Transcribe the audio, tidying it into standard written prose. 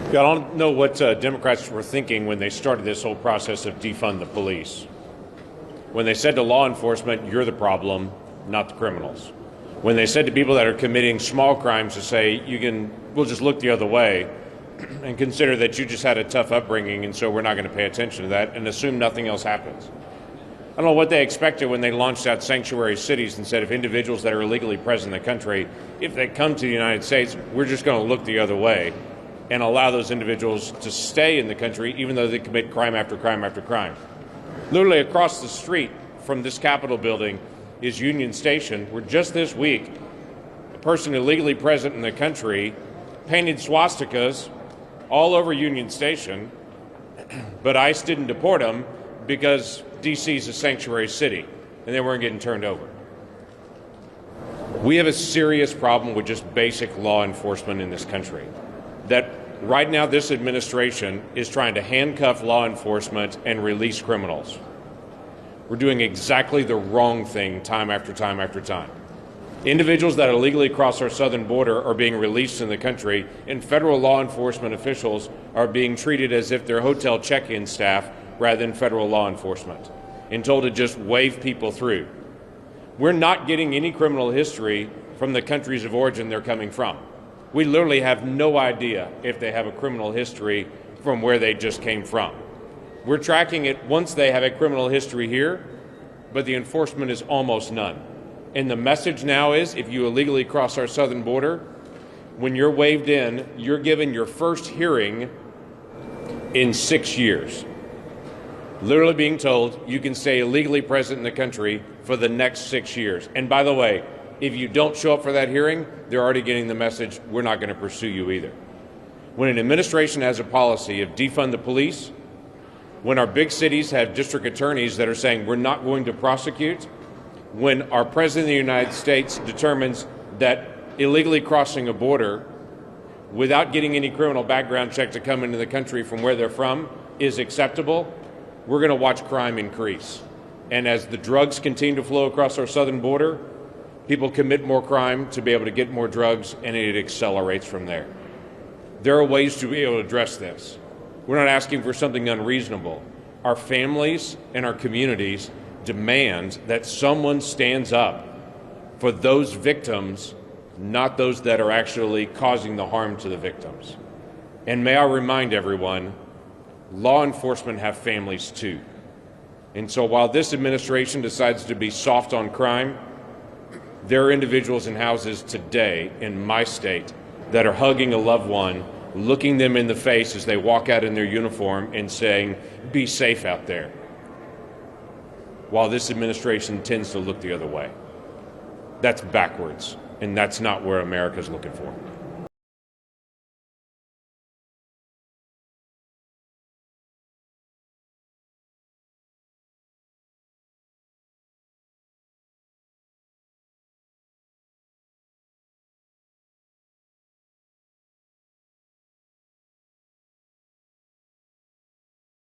I don't know what Democrats were thinking when they started this whole process of defund the police. When they said to law enforcement, you're the problem, not the criminals. When they said to people that are committing small crimes to say, we'll just look the other way and consider that you just had a tough upbringing and so we're not going to pay attention to that and assume nothing else happens. I don't know what they expected when they launched out sanctuary cities and said if individuals that are illegally present in the country, if they come to the United States, we're just going to look the other way and allow those individuals to stay in the country even though they commit crime after crime after crime. Literally across the street from this Capitol building is Union Station, where just this week a person illegally present in the country painted swastikas all over Union Station, but ICE didn't deport him because D.C. is a sanctuary city and they weren't getting turned over. We have a serious problem with just basic law enforcement in this country. That right now this administration is trying to handcuff law enforcement and release criminals. We're doing exactly the wrong thing time after time after time. Individuals that illegally cross our southern border are being released in the country, and federal law enforcement officials are being treated as if they're hotel check-in staff rather than federal law enforcement, and told to just wave people through. We're not getting any criminal history from the countries of origin they're coming from. We literally have no idea if they have a criminal history from where they just came from. We're tracking it once they have a criminal history here, but the enforcement is almost none. And the message now is if you illegally cross our southern border, when you're waved in, you're given your first hearing in 6 years. Literally being told you can stay illegally present in the country for the next 6 years. And by the way, if you don't show up for that hearing, they're already getting the message, we're not going to pursue you either. When an administration has a policy of defund the police, when our big cities have district attorneys that are saying we're not going to prosecute, when our President of the United States determines that illegally crossing a border without getting any criminal background check to come into the country from where they're from is acceptable, we're going to watch crime increase. And as the drugs continue to flow across our southern border, people commit more crime to be able to get more drugs, and it accelerates from there. There are ways to be able to address this. We're not asking for something unreasonable. Our families and our communities demand that someone stands up for those victims, not those that are actually causing the harm to the victims. And may I remind everyone, law enforcement have families too. And so while this administration decides to be soft on crime, there are individuals in houses today in my state that are hugging a loved one, looking them in the face as they walk out in their uniform and saying, be safe out there, while this administration tends to look the other way. That's backwards, and that's not where America's looking for.